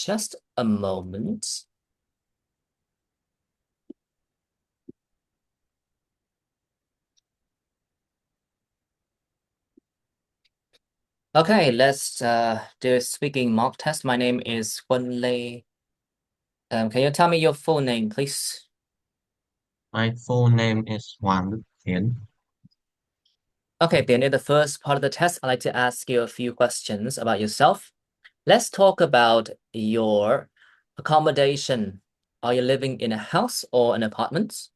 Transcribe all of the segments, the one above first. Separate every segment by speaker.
Speaker 1: Just a moment. Okay, let's do a speaking mock test. My name is Lei. Can you tell me your full name, please?
Speaker 2: My full name is Hoàng Thiện.
Speaker 1: Okay, then in the first part of the test, I'd like to ask you a few questions about yourself. Let's talk about your accommodation. Are you living in a house or an apartment?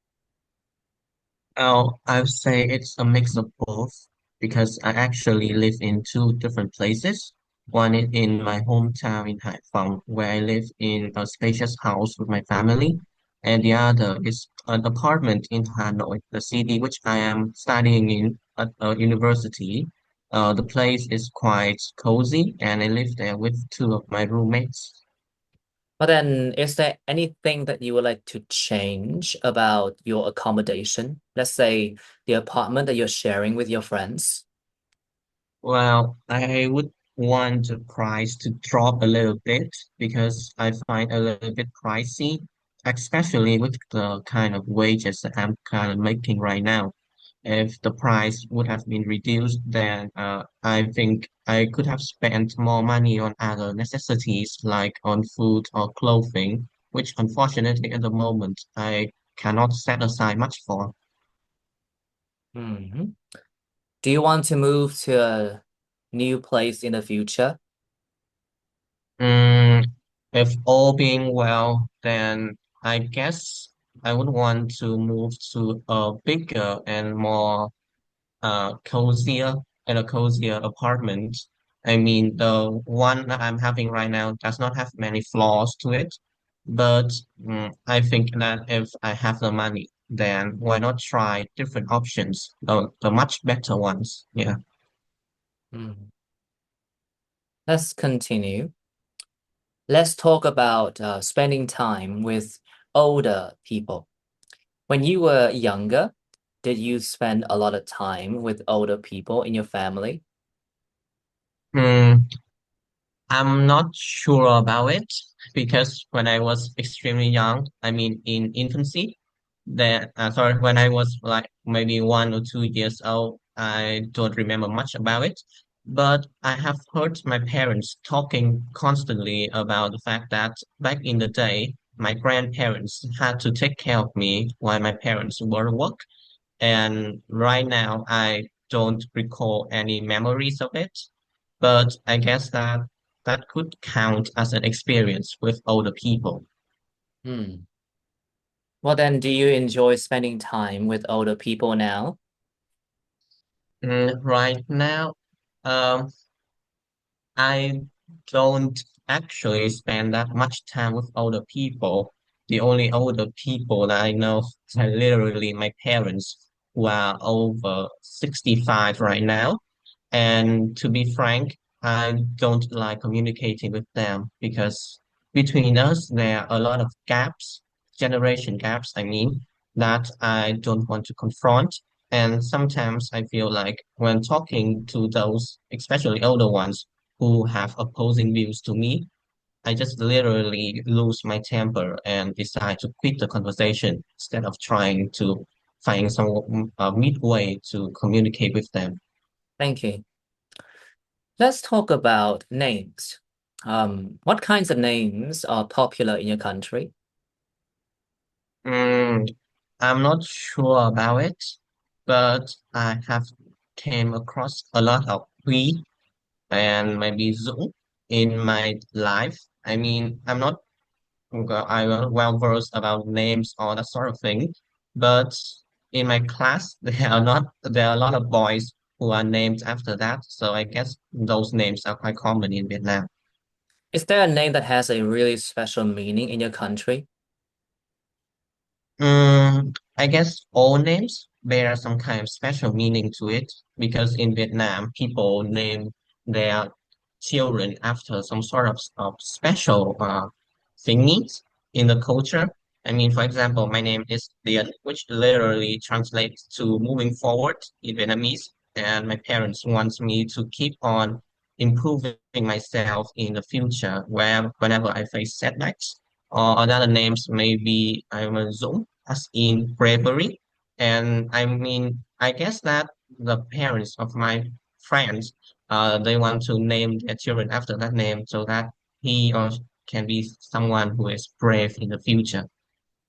Speaker 2: I would say it's a mix of both because I actually live in two different places. One is in my hometown in Haiphong, where I live in a spacious house with my family, and the other is an apartment in Hanoi, the city which I am studying in at a university. The place is quite cozy, and I live there with two of my roommates.
Speaker 1: But then, is there anything that you would like to change about your accommodation? Let's say the apartment that you're sharing with your friends.
Speaker 2: Well, I would want the price to drop a little bit because I find a little bit pricey, especially with the kind of wages that I'm kind of making right now. If the price would have been reduced, then I think I could have spent more money on other necessities like on food or clothing, which unfortunately at the moment I cannot set aside much for.
Speaker 1: Mhm. Do you want to move to a new place in the future?
Speaker 2: Mm, if all being well, then I guess I would want to move to a bigger and more cozier and a cozier apartment. I mean, the one that I'm having right now does not have many flaws to it, but I think that if I have the money, then why not try different options, the much better ones? Yeah.
Speaker 1: Hmm. Let's continue. Let's talk about spending time with older people. When you were younger, did you spend a lot of time with older people in your family?
Speaker 2: Mm, I'm not sure about it because when I was extremely young, I mean in infancy, sorry, when I was like maybe 1 or 2 years old, I don't remember much about it. But I have heard my parents talking constantly about the fact that back in the day, my grandparents had to take care of me while my parents were at work. And right now, I don't recall any memories of it, but I guess that that could count as an experience with older people.
Speaker 1: Hmm. Well, then, do you enjoy spending time with older people now?
Speaker 2: Right now, um, I don't actually spend that much time with older people. The only older people that I know are literally my parents, who are over 65 right now. And to be frank, I don't like communicating with them because between us, there are a lot of gaps, generation gaps, I mean, that I don't want to confront. And sometimes I feel like when talking to those, especially older ones, who have opposing views to me, I just literally lose my temper and decide to quit the conversation instead of trying to find some midway to communicate with them.
Speaker 1: Thank you. Let's talk about names. What kinds of names are popular in your country?
Speaker 2: Mm, I'm not sure about it, but I have came across a lot of we and maybe Zoom in my life. I mean, I'm not well versed about names or that sort of thing, but in my class there are a lot of boys who are named after that. So I guess those names are quite common in Vietnam.
Speaker 1: Is there a name that has a really special meaning in your country?
Speaker 2: I guess all names bear some kind of special meaning to it because in Vietnam, people name their children after some sort of special thingies in the culture. I mean, for example, my name is Dien, which literally translates to moving forward in Vietnamese, and my parents wants me to keep on improving myself in the future where whenever I face setbacks. Or another names maybe I'm a Zoom, as in bravery. And I mean, I guess that the parents of my friends, they want to name their children after that name so that he or can be someone who is brave in the future.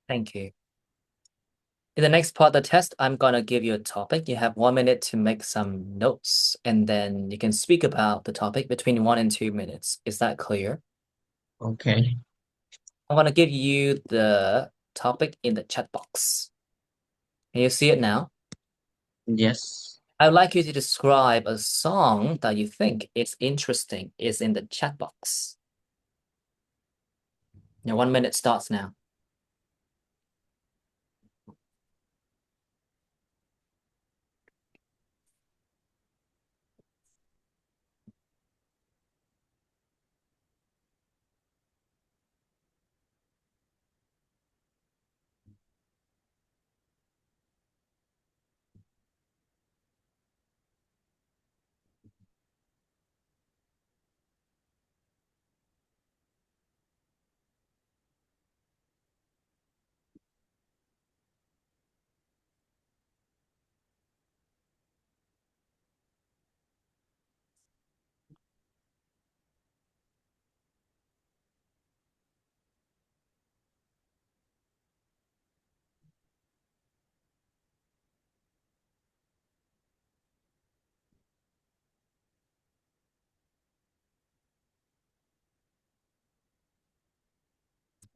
Speaker 1: Thank you. In the next part of the test, I'm gonna give you a topic. You have 1 minute to make some notes, and then you can speak about the topic between 1 and 2 minutes. Is that clear?
Speaker 2: Okay.
Speaker 1: I'm gonna give you the topic in the chat box. Can you see it now?
Speaker 2: Yes.
Speaker 1: I would like you to describe a song that you think is interesting, is in the chat box. Your 1 minute starts now.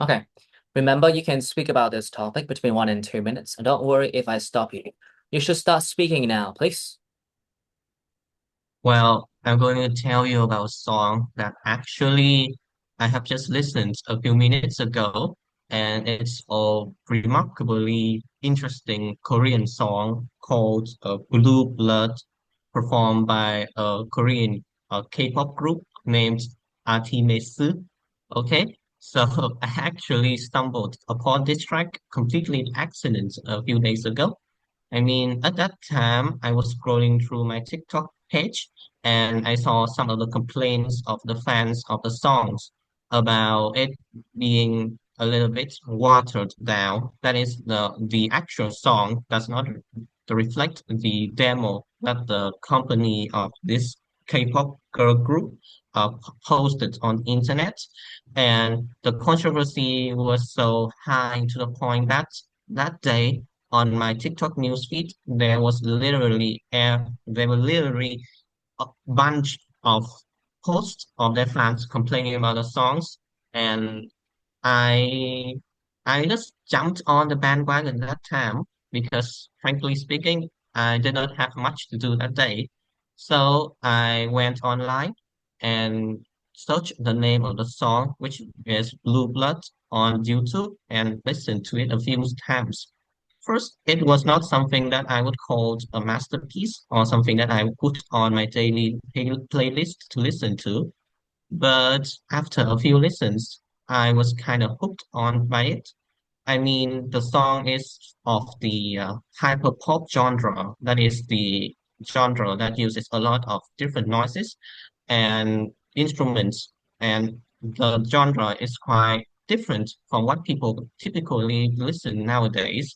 Speaker 1: Okay. Remember, you can speak about this topic between 1 and 2 minutes. And don't worry if I stop you. You should start speaking now, please.
Speaker 2: Well, I'm going to tell you about a song that actually I have just listened a few minutes ago, and it's a remarkably interesting Korean song called Blue Blood, performed by a Korean K-pop group named Artimesu. Okay, so I actually stumbled upon this track completely in accident a few days ago. I mean, at that time, I was scrolling through my TikTok page and I saw some of the complaints of the fans of the songs about it being a little bit watered down. That is, the actual song does not reflect the demo that the company of this K-pop girl group posted on internet. And the controversy was so high to the point that that day on my TikTok newsfeed, there were literally a bunch of posts of their fans complaining about the songs, and I I just jumped on the bandwagon that time because, frankly speaking, I did not have much to do that day. So I went online and searched the name of the song, which is Blue Blood, on YouTube and listened to it a few times. First, it was not something that I would call a masterpiece or something that I would put on my daily playlist to listen to. But after a few listens, I was kind of hooked on by it. I mean, the song is of the hyper pop genre. That is the genre that uses a lot of different noises and instruments, and the genre is quite different from what people typically listen nowadays.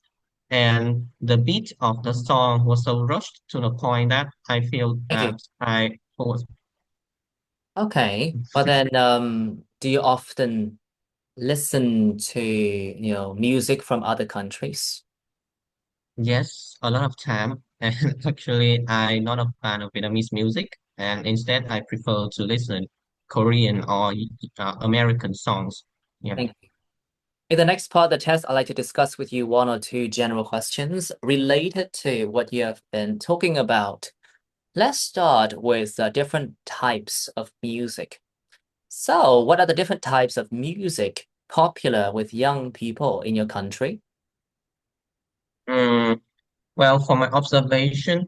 Speaker 2: And the beat of the song was so rushed to the point that I feel
Speaker 1: Thank you.
Speaker 2: that I was.
Speaker 1: Okay. But then, do you often listen to, music from other countries?
Speaker 2: Yes, a lot of time. And actually, I'm not a fan of Vietnamese music, and instead, I prefer to listen Korean or American songs. Yeah.
Speaker 1: Thank you. In the next part of the test, I'd like to discuss with you 1 or 2 general questions related to what you have been talking about. Let's start with different types of music. So, what are the different types of music popular with young people in your country?
Speaker 2: Mm, well, from my observation,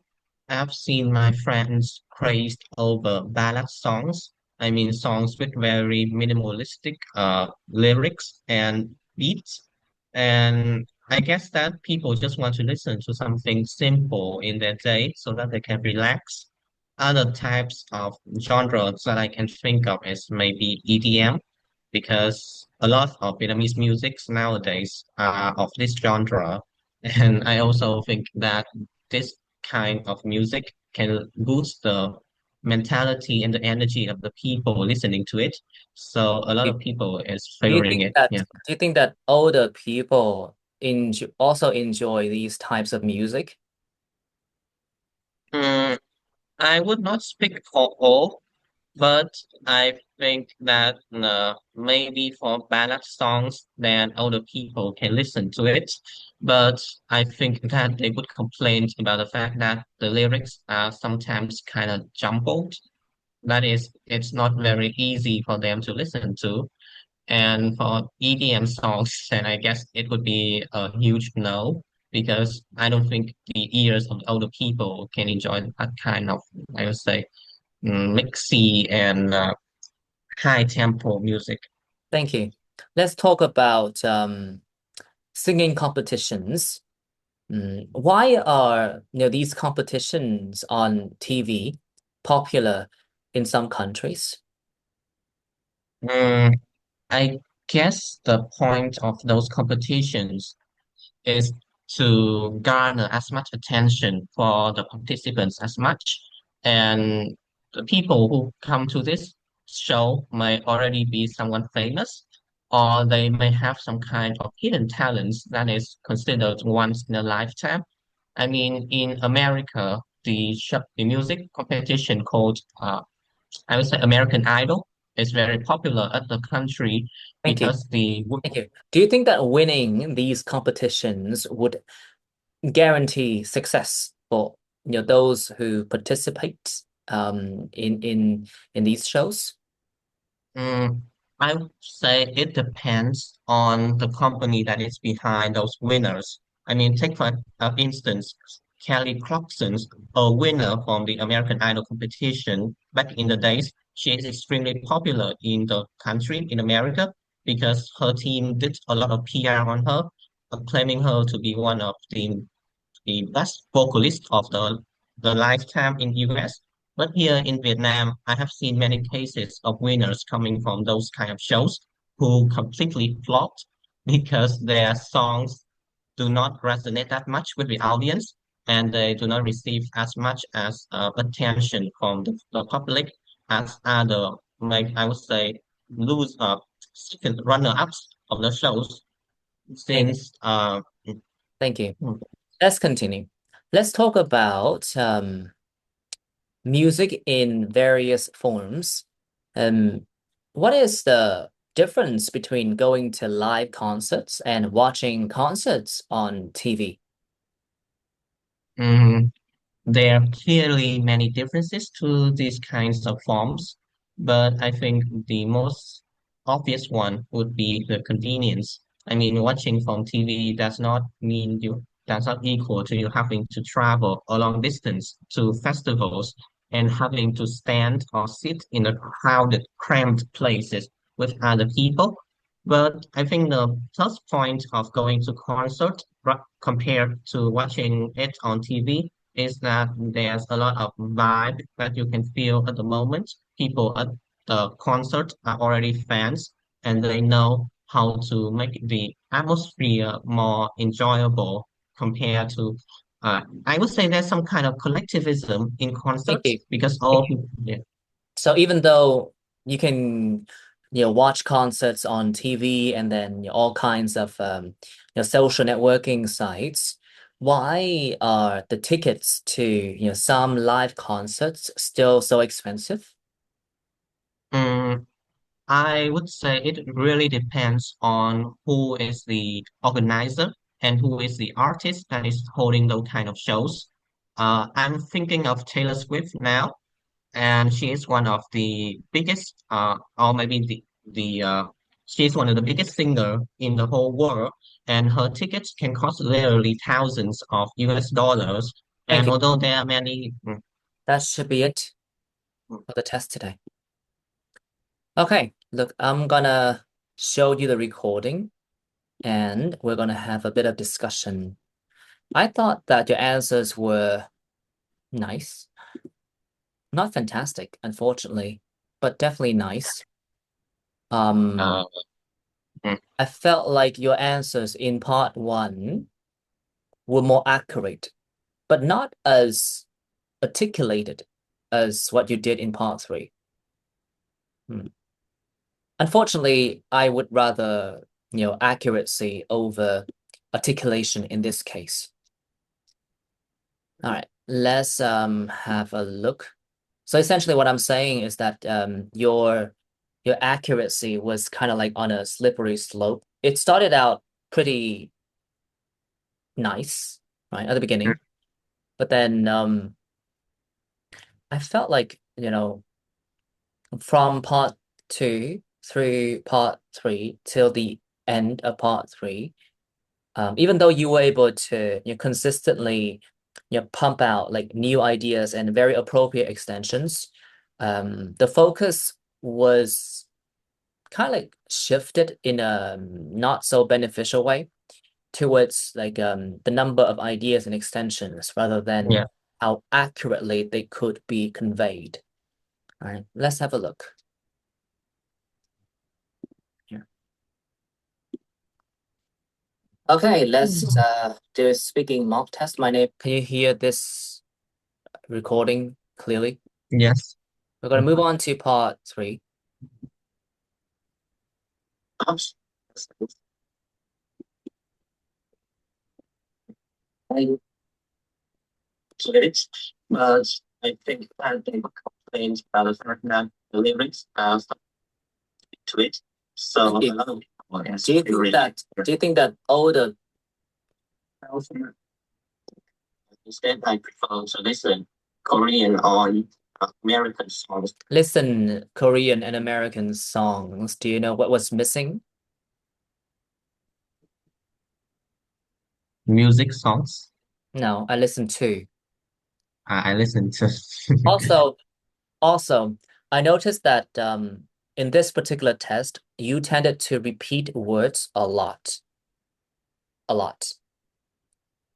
Speaker 2: I've seen my friends crazed over ballad songs. I mean, songs with very minimalistic lyrics and beats. And I guess that people just want to listen to something simple in their day so that they can relax. other types of genres that I can think of is maybe EDM, because a lot of Vietnamese musics nowadays are of this genre. And I also think that this kind of music can boost the mentality and the energy of the people listening to it. So a lot
Speaker 1: Do
Speaker 2: of people is
Speaker 1: you
Speaker 2: favoring
Speaker 1: think
Speaker 2: it.
Speaker 1: that
Speaker 2: Yeah.
Speaker 1: do you think that older people also enjoy these types of music?
Speaker 2: Mm, I would not speak for all, but I think that maybe for ballad songs, then older people can listen to it. But I think that they would complain about the fact that the lyrics are sometimes kind of jumbled. That is, it's not very easy for them to listen to. And for EDM songs, then I guess it would be a huge no, because I don't think the ears of older people can enjoy that kind of, I would say, mixy and high tempo music.
Speaker 1: Thank you. Let's talk about singing competitions. Why are these competitions on TV popular in some countries?
Speaker 2: Mm, I guess the point of those competitions is to garner as much attention for the participants as much. And the people who come to this show may already be someone famous, or they may have some kind of hidden talents that is considered once in a lifetime. I mean, in America, the music competition called I would say American Idol is very popular at the country
Speaker 1: Thank you.
Speaker 2: because the
Speaker 1: Thank you. Do you think that winning these competitions would guarantee success for those who participate in these shows?
Speaker 2: Mm, I would say it depends on the company that is behind those winners. I mean, take for instance, Kelly Clarkson's a winner from the American Idol competition back in the days. She is extremely popular in the country, in America, because her team did a lot of PR on her, claiming her to be one of the best vocalist of the lifetime in US. But here in Vietnam, I have seen many cases of winners coming from those kind of shows who completely flopped because their songs do not resonate that much with the audience, and they do not receive as much as attention from the public as other, like I would say, lose second runner-ups of the shows.
Speaker 1: Thank you.
Speaker 2: Since
Speaker 1: Thank you. Let's continue. Let's talk about music in various forms. Um, what is the difference between going to live concerts and watching concerts on TV?
Speaker 2: mm, there are clearly many differences to these kinds of forms, but I think the most obvious one would be the convenience. I mean, watching from TV does not equal to you having to travel a long distance to festivals and having to stand or sit in a crowded, cramped places with other people. But I think the plus point of going to concert compared to watching it on TV is that there's a lot of vibe that you can feel at the moment. People at the concert are already fans, and they know how to make the atmosphere more enjoyable compared to I would say there's some kind of collectivism in
Speaker 1: Thank
Speaker 2: concerts
Speaker 1: you.
Speaker 2: because
Speaker 1: Thank
Speaker 2: all
Speaker 1: you.
Speaker 2: people, yeah.
Speaker 1: So even though you can, watch concerts on TV and then all kinds of social networking sites, why are the tickets to, some live concerts still so expensive?
Speaker 2: Mm, I would say it really depends on who is the organizer and who is the artist that is holding those kind of shows. I'm thinking of Taylor Swift now, and she is one of the biggest, or maybe she is one of the biggest singer in the whole world, and her tickets can cost literally thousands of US dollars.
Speaker 1: Thank
Speaker 2: And
Speaker 1: you.
Speaker 2: although there are many,
Speaker 1: That should be it
Speaker 2: mm,
Speaker 1: for the test today. Okay, look, I'm gonna show you the recording and we're gonna have a bit of discussion. I thought that your answers were nice. Not fantastic, unfortunately, but definitely nice. Um,
Speaker 2: Uh, mm,
Speaker 1: I felt like your answers in part one were more accurate, but not as articulated as what you did in part three. Hmm. Unfortunately, I would rather, accuracy over articulation in this case. All right, let's have a look. So essentially what I'm saying is that your accuracy was kind of like on a slippery slope. It started out pretty nice, right, at the
Speaker 2: mm,
Speaker 1: beginning, but then I felt like, from part two through part three till the end of part three, even though you were able to consistently pump out like new ideas and very appropriate extensions, the focus was kind of like shifted in a not so beneficial way towards like the number of ideas and extensions rather than
Speaker 2: yeah.
Speaker 1: how accurately they could be conveyed. All right, let's have a look here. Okay, let's
Speaker 2: Mm.
Speaker 1: do a speaking mock test. My name, can you hear this recording clearly?
Speaker 2: Yes.
Speaker 1: We're going to
Speaker 2: Mm.
Speaker 1: move on to part three. I lyrics, but I think that they complained about the fact that the lyrics to it. So a lot of people has do you think that all the instead I prefer to listen Korean or American songs? Listen Korean and American songs. Do you know what was missing?
Speaker 2: Music songs.
Speaker 1: No, I listened to.
Speaker 2: I listen to.
Speaker 1: Also, also, I noticed that in this particular test, you tended to repeat words a lot, a lot.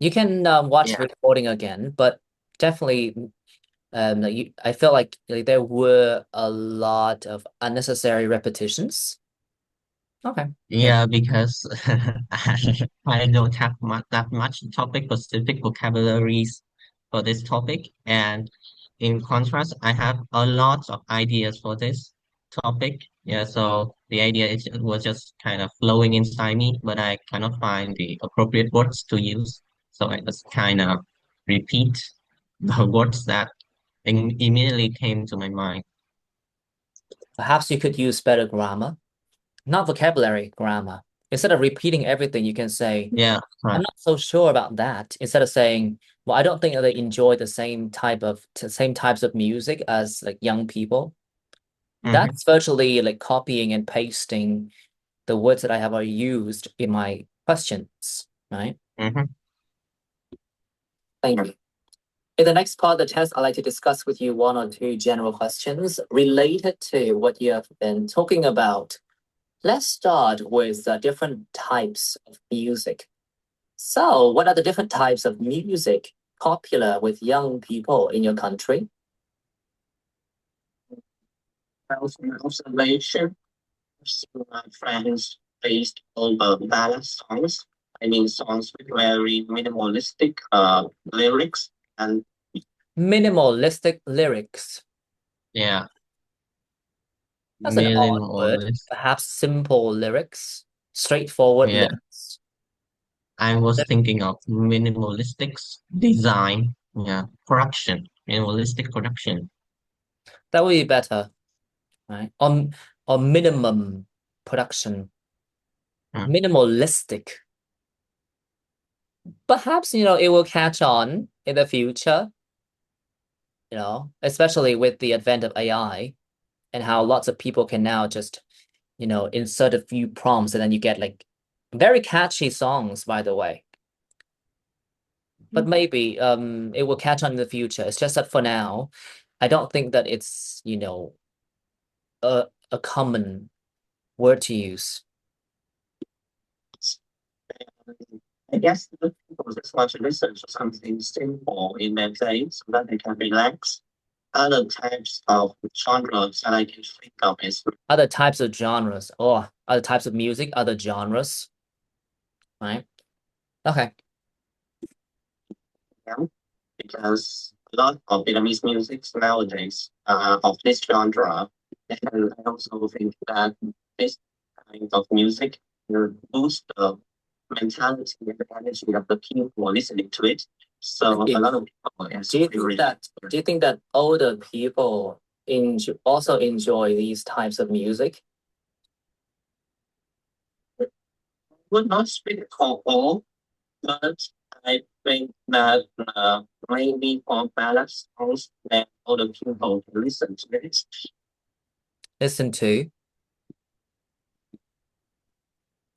Speaker 1: You can watch the
Speaker 2: Yeah.
Speaker 1: recording again, but definitely, I felt like there were a lot of unnecessary repetitions. Okay, yeah.
Speaker 2: Yeah, because I don't have that much topic specific vocabularies for this topic, and in contrast, I have a lot of ideas for this topic. Yeah, so the idea was just kind of flowing inside me, but I cannot find the appropriate words to use, so I just kind of repeat the words that immediately came to my mind.
Speaker 1: Perhaps you could use better grammar, not vocabulary, grammar. Instead of repeating everything, you can say,
Speaker 2: Yeah,
Speaker 1: I'm
Speaker 2: right.
Speaker 1: not so sure about that. Instead of saying, well, I don't think that they enjoy the same types of music as like young people.
Speaker 2: Mm-hmm,
Speaker 1: That's virtually like copying and pasting the words that I have already used in my questions, right?
Speaker 2: mm-hmm.
Speaker 1: Thank you. In the next part of the test, I'd like to discuss with you one or two general questions related to what you have been talking about. Let's start with different types of music. So, what are the different types of music popular with young people in your country? Well, from my observation, some of my friends based over ballad songs. I mean, songs with very minimalistic lyrics and minimalistic lyrics.
Speaker 2: Yeah,
Speaker 1: That's an odd
Speaker 2: million or
Speaker 1: word.
Speaker 2: less.
Speaker 1: Perhaps simple lyrics, straightforward
Speaker 2: Yeah.
Speaker 1: lyrics.
Speaker 2: I was thinking of minimalistic design, yeah, production, minimalistic production.
Speaker 1: That would be better, right? Or minimum production,
Speaker 2: Mm,
Speaker 1: minimalistic. Perhaps, it will catch on in the future, especially with the advent of AI and how lots of people can now just, insert a few prompts and then you get like very catchy songs, by the way. But maybe it will catch on in the future. It's just that for now, I don't think that it's, a common word to use. I guess the people just want to listen to something simple in their day so that they can relax.
Speaker 2: other types of genres that I can think of is
Speaker 1: Other types of genres, or other types of music, other genres, right? Okay.
Speaker 2: them because a lot of Vietnamese music nowadays of this genre, and I also think that this kind of music will boost the mentality and the energy of the people listening to it. So a lot of people
Speaker 1: Do you think that older people also enjoy these types of music?
Speaker 2: would not speak for all, but I think that maybe for ballad songs that older people can listen to it.
Speaker 1: Listen to,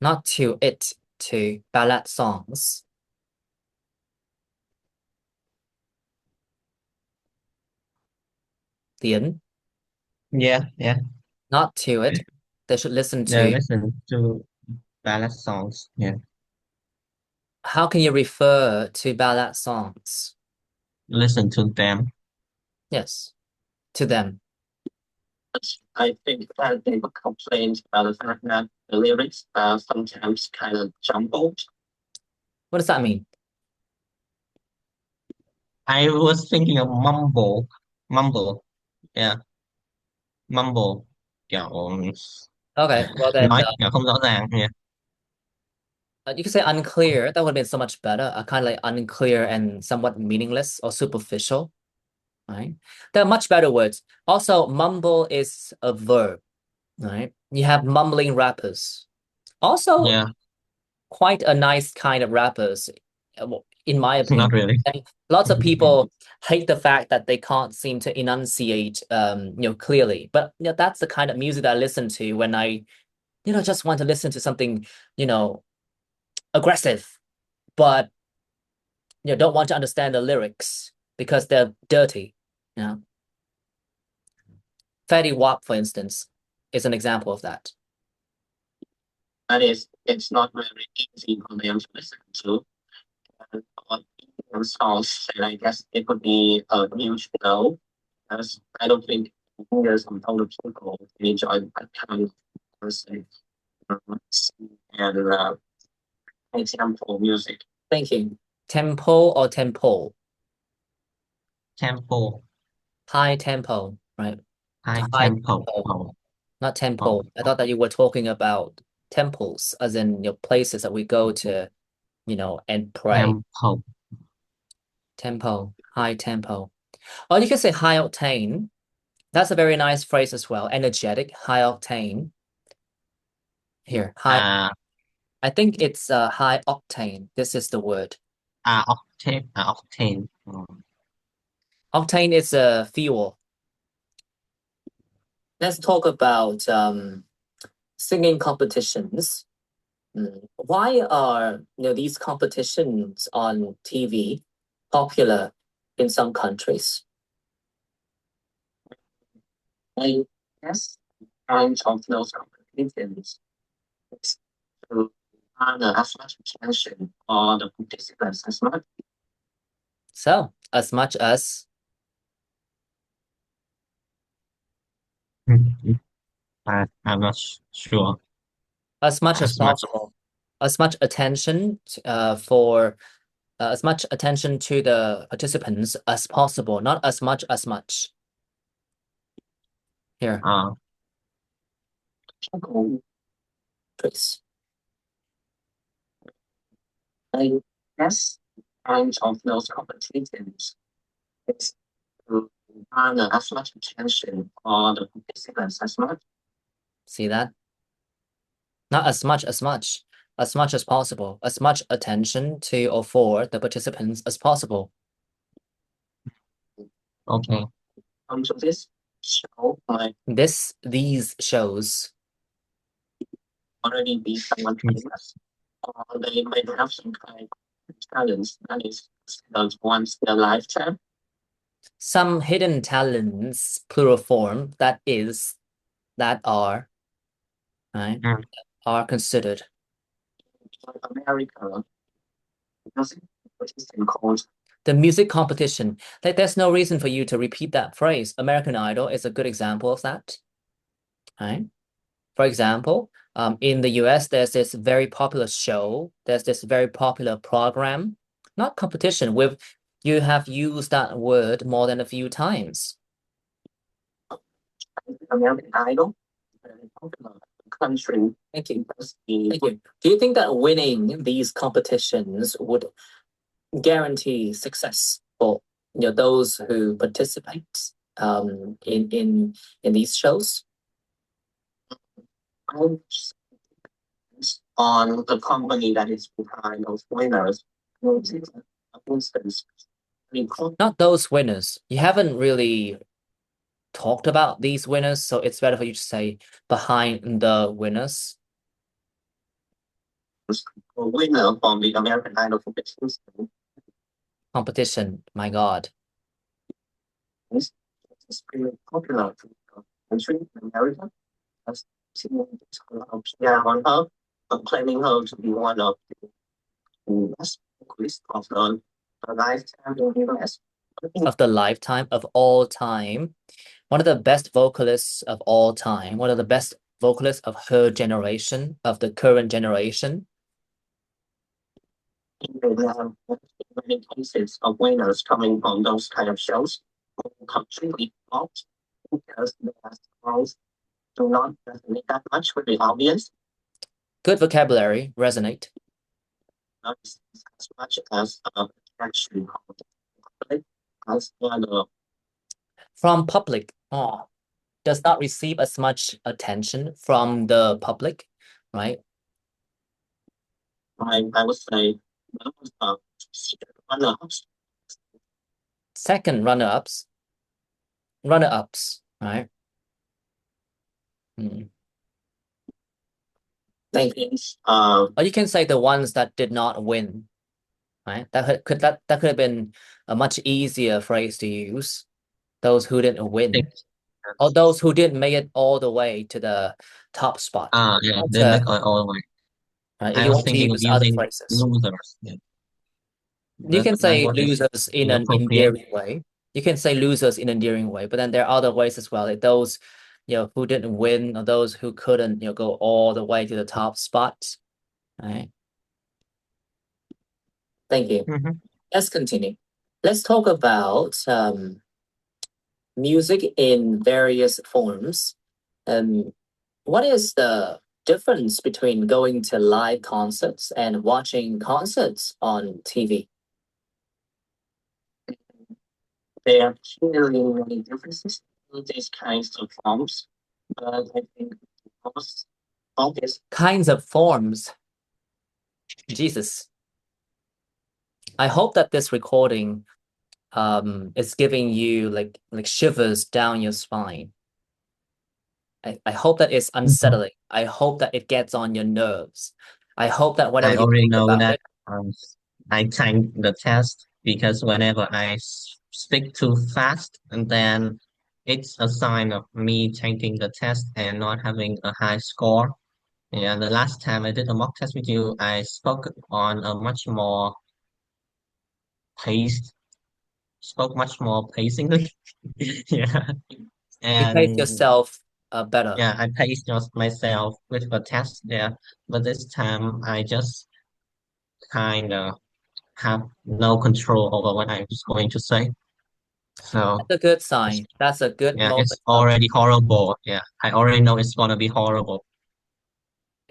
Speaker 1: not to it, to ballad songs. Tiến,
Speaker 2: Yeah, yeah.
Speaker 1: not to it. They should listen
Speaker 2: Yeah,
Speaker 1: to.
Speaker 2: listen to ballad songs. Yeah,
Speaker 1: How can you refer to ballad songs?
Speaker 2: listen to them.
Speaker 1: Yes, to them.
Speaker 2: I think that they would complain about the fact that the lyrics are sometimes kind of jumbled.
Speaker 1: What does that mean?
Speaker 2: I was thinking of mumble. Yeah, mumble. Kiểu
Speaker 1: Okay, well then,
Speaker 2: nói kiểu không rõ ràng. Yeah,
Speaker 1: you could say unclear. That would have been so much better. Kind of like unclear and somewhat meaningless or superficial, right? There are much better words. Also, mumble is a verb, right? You have mumbling rappers. Also,
Speaker 2: yeah.
Speaker 1: quite a nice kind of rappers, in my opinion.
Speaker 2: Not really.
Speaker 1: And lots of people hate the fact that they can't seem to enunciate, clearly. But that's the kind of music that I listen to when I, just want to listen to something, you know, aggressive, but don't want to understand the lyrics because they're dirty. You know, Fetty Wap, for instance, is an example of that.
Speaker 2: That is, it's not very easy for them to listen to. And for songs, and I guess it would be a huge no, as I don't think there's some older people can enjoy that kind of music and example music.
Speaker 1: Thinking tempo or tempo,
Speaker 2: Tempo,
Speaker 1: high tempo, right?
Speaker 2: high
Speaker 1: High
Speaker 2: tempo.
Speaker 1: tempo,
Speaker 2: Oh,
Speaker 1: not
Speaker 2: oh,
Speaker 1: temple. I
Speaker 2: oh.
Speaker 1: thought that you were talking about temples, as in places that we go to, and pray.
Speaker 2: Tempo.
Speaker 1: Tempo, high tempo. Or you can say high octane. That's a very nice phrase as well. Energetic, high octane. Here, high.
Speaker 2: Uh,
Speaker 1: I think it's high octane. This is the word.
Speaker 2: octave, octane.
Speaker 1: Octane is a fuel. Let's talk about singing competitions. Why are these competitions on TV popular in some countries? I guess kind of those competitions is to garner as much attention for the participants as much. So, as much
Speaker 2: I'm not sure
Speaker 1: as
Speaker 2: as much.
Speaker 1: possible, as much attention for as much attention to the participants as possible, not as much as much. Here,
Speaker 2: Uh,
Speaker 1: Trace.
Speaker 2: I guess kind of those competitions is to garner as much attention for the participants as much.
Speaker 1: See that? Not as much as possible, as much attention to or for the participants as possible.
Speaker 2: Okay. So this show might
Speaker 1: These shows,
Speaker 2: already be someone famous, or they might have some kind of talents that is those once in a lifetime.
Speaker 1: some hidden talents, plural form, that are, right,
Speaker 2: Mm.
Speaker 1: are considered.
Speaker 2: Like America, because it is called.
Speaker 1: The music competition. Like, there's no reason for you to repeat that phrase. American Idol is a good example of that, right? For example, in the US, there's this very popular show, there's this very popular program, not competition, with you have used that word more than a few times. American Idol, very popular country. Thank you. Thank you. Do you think that winning these competitions would guarantee success for those who participate in these shows? On the company that is behind those winners. For instance, not those winners. You haven't really talked about these winners, so it's better for you to say behind the winners. A winner from the American Idol competition. My God. It's pretty popular country in America. I've seen a lot of PR on her, claiming her to be one of the best vocalists of the lifetime in the US. Of the lifetime of all time. One of the best vocalists of all time. One of the best vocalists of her generation, of the current generation. There are many cases of winners coming from those kind of shows. Completely flopped because the roles do not resonate that much with the audience. Good vocabulary, resonate. Not as much as actually as from public. Oh, does not receive as much attention from the public, right? I would say runner-ups. Second runner-ups. Runner-ups, right? Hmm. Thank you. Or you can say the ones that did not win, right? That could have been a much easier phrase to use. Those who didn't win, or those who didn't make it all the way to the top spot.
Speaker 2: Yeah,
Speaker 1: That's
Speaker 2: they make all the way.
Speaker 1: if
Speaker 2: I
Speaker 1: you
Speaker 2: was
Speaker 1: want to
Speaker 2: thinking of
Speaker 1: use other
Speaker 2: using
Speaker 1: phrases.
Speaker 2: losers. Yeah.
Speaker 1: You can
Speaker 2: That
Speaker 1: say
Speaker 2: language is
Speaker 1: losers in an
Speaker 2: inappropriate.
Speaker 1: endearing way. You can say losers in an endearing way, but then there are other ways as well. Like those, who didn't win or those who couldn't, go all the way to the top spot. Right. Thank you.
Speaker 2: Mhm.
Speaker 1: Let's continue. Let's talk about music in various forms. Um, what is the difference between going to live concerts and watching concerts on TV? There are clearly many differences in these kinds of forms, but I think the most obvious kinds of forms. Jesus. I hope that this recording is giving you like shivers down your spine. I hope that it's unsettling. I hope that it gets on your nerves. I hope that whenever
Speaker 2: I
Speaker 1: you
Speaker 2: already
Speaker 1: think
Speaker 2: know
Speaker 1: about
Speaker 2: that
Speaker 1: it,
Speaker 2: um, I tank the test because whenever I speak too fast, and then it's a sign of me tanking the test and not having a high score. Yeah, the last time I did a mock test with you, I spoke on a much more paced, spoke much more pacingly. Yeah,
Speaker 1: you pace
Speaker 2: and
Speaker 1: yourself better.
Speaker 2: yeah, I paced just myself with the test. Yeah, but this time I just kind of have no control over what I was going to say. So
Speaker 1: That's a good
Speaker 2: it's,
Speaker 1: sign. That's a good
Speaker 2: yeah,
Speaker 1: moment
Speaker 2: it's
Speaker 1: of
Speaker 2: already horrible. Yeah, I already know it's gonna be horrible.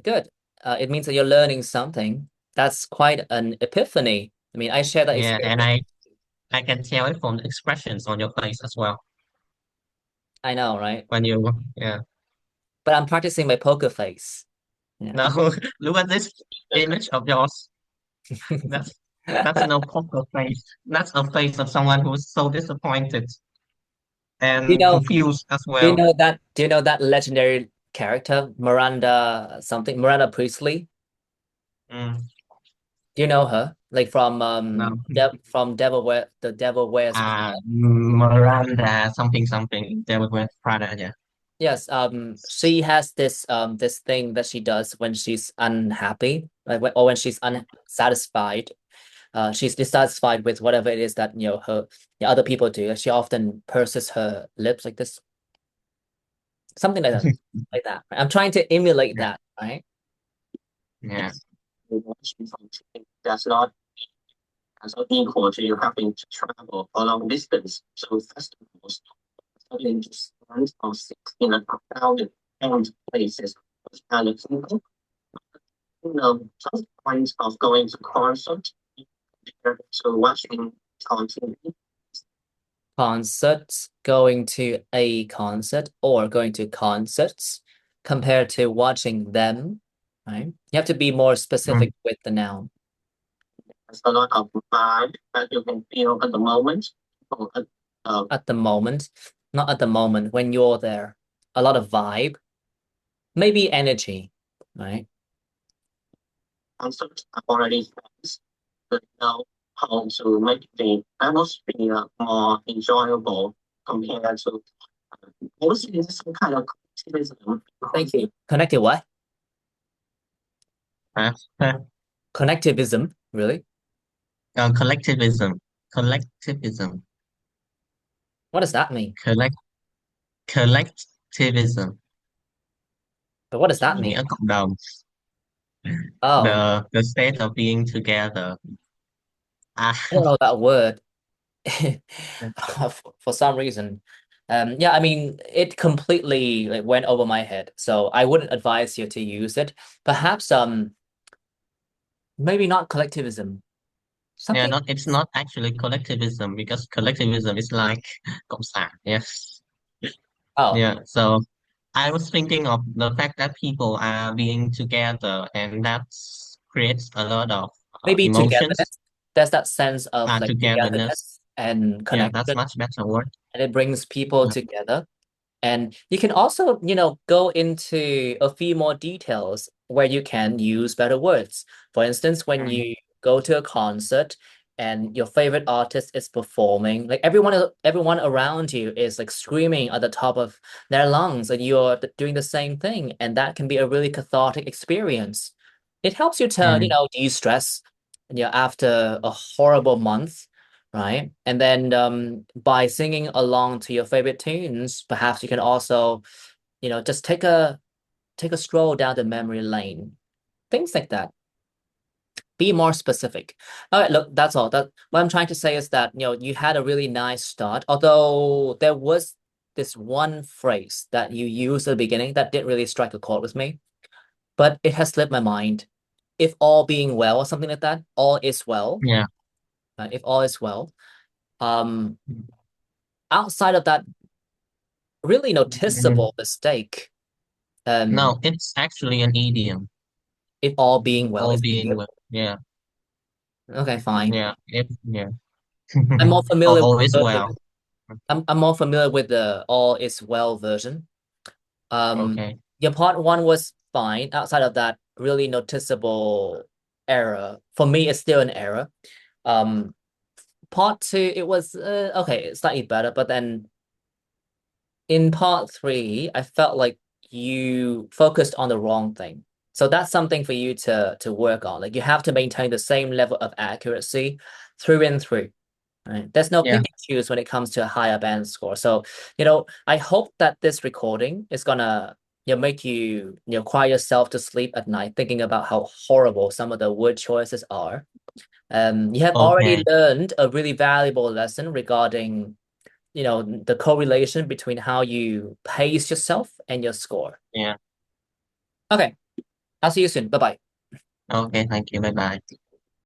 Speaker 1: good. It means that you're learning something. That's quite an epiphany. I mean, I share that
Speaker 2: Yeah, and
Speaker 1: experience.
Speaker 2: I can tell it from the expressions on your face as well
Speaker 1: I know, right?
Speaker 2: when you yeah.
Speaker 1: But I'm practicing my poker face. Yeah.
Speaker 2: Now look at this image of yours. That's that's no poker face. That's a face of someone who's so disappointed
Speaker 1: You
Speaker 2: and
Speaker 1: know,
Speaker 2: confused as
Speaker 1: do you
Speaker 2: well.
Speaker 1: know that do you know that legendary character, Miranda something, Miranda Priestley?
Speaker 2: Mm,
Speaker 1: Do you know her? Like from
Speaker 2: no.
Speaker 1: from The Devil Wears Prada.
Speaker 2: Miranda something something. They would wear Prada. Yeah.
Speaker 1: Yes, she has this thing that she does when she's unhappy, like or when she's unsatisfied she's dissatisfied with whatever it is that her the other people do. She often purses her lips like this, something like that. Right? I'm trying to emulate
Speaker 2: Yeah,
Speaker 1: that, right?
Speaker 2: yeah. That's not as equal to you having to travel a long distance. So festivals studying just months of 16 and crowded and places was kind of simple. Just points of going to concert compared to watching on TV.
Speaker 1: Concerts, going to a concert or going to concerts compared to watching them, right? You have to be more
Speaker 2: Mm.
Speaker 1: specific with the noun.
Speaker 2: There's a lot of vibe that you can feel at the moment. People at
Speaker 1: At the moment, not at the moment, when you're there. A lot of vibe, maybe energy, right?
Speaker 2: concert I've already friends that know how to make the atmosphere more enjoyable compared to mostly some kind of activism.
Speaker 1: Thank you. Connective what?
Speaker 2: Uh,
Speaker 1: Connectivism, really?
Speaker 2: collectivism, collectivism,
Speaker 1: What does that mean?
Speaker 2: collect, collectivism,
Speaker 1: But what does that mean?
Speaker 2: nghĩa cộng đồng,
Speaker 1: Oh,
Speaker 2: the state of being together. Ah,
Speaker 1: I don't know that word. For some reason. Yeah, I mean, it completely like went over my head. So I wouldn't advise you to use it. Perhaps maybe not collectivism.
Speaker 2: yeah,
Speaker 1: Something.
Speaker 2: not it's not actually collectivism because collectivism is like cộng sản. Yes,
Speaker 1: Oh,
Speaker 2: yeah. So I was thinking of the fact that people are being together, and that creates a lot of
Speaker 1: maybe
Speaker 2: emotions.
Speaker 1: togetherness. There's that sense of like
Speaker 2: Togetherness.
Speaker 1: togetherness and
Speaker 2: Yeah, that's
Speaker 1: connection,
Speaker 2: much better word.
Speaker 1: and it brings people
Speaker 2: Yeah.
Speaker 1: together. And you can also, go into a few more details where you can use better words. For instance, when
Speaker 2: Mm,
Speaker 1: you go to a concert and your favorite artist is performing, like everyone around you is like screaming at the top of their lungs, and you're doing the same thing, and that can be a really cathartic experience. It helps you to,
Speaker 2: mm,
Speaker 1: de-stress, after a horrible month, right? And then by singing along to your favorite tunes, perhaps you can also, just take a stroll down the memory lane. Things like that. Be more specific. All right, look, that's all. That what I'm trying to say is that, you had a really nice start, although there was this one phrase that you used at the beginning that didn't really strike a chord with me, but it has slipped my mind. If all being well, or something like that, all is well.
Speaker 2: yeah.
Speaker 1: If all is well. Um, outside of that really
Speaker 2: Mhm.
Speaker 1: noticeable mistake. Um,
Speaker 2: No, it's actually an idiom.
Speaker 1: if all being well
Speaker 2: All
Speaker 1: is
Speaker 2: being
Speaker 1: easier.
Speaker 2: well. Yeah,
Speaker 1: Okay, fine.
Speaker 2: yeah. If yeah.
Speaker 1: I'm more
Speaker 2: All,
Speaker 1: familiar
Speaker 2: all is
Speaker 1: with
Speaker 2: well.
Speaker 1: I'm more familiar with the all is well version.
Speaker 2: Okay.
Speaker 1: Your part one was fine. Outside of that really noticeable error, for me, it's still an error. Um, part two, it was okay, slightly better, but then in part three, I felt like you focused on the wrong thing. So that's something for you to work on. Like you have to maintain the same level of accuracy through and through. Right? There's no
Speaker 2: Yeah.
Speaker 1: pick and choose when it comes to a higher band score. So, I hope that this recording is gonna, make you, cry yourself to sleep at night thinking about how horrible some of the word choices are. You have already
Speaker 2: Okay.
Speaker 1: learned a really valuable lesson regarding the correlation between how you pace yourself and your score.
Speaker 2: Yeah.
Speaker 1: Okay, I'll see you soon. Bye bye.
Speaker 2: Okay. Thank you. Bye bye.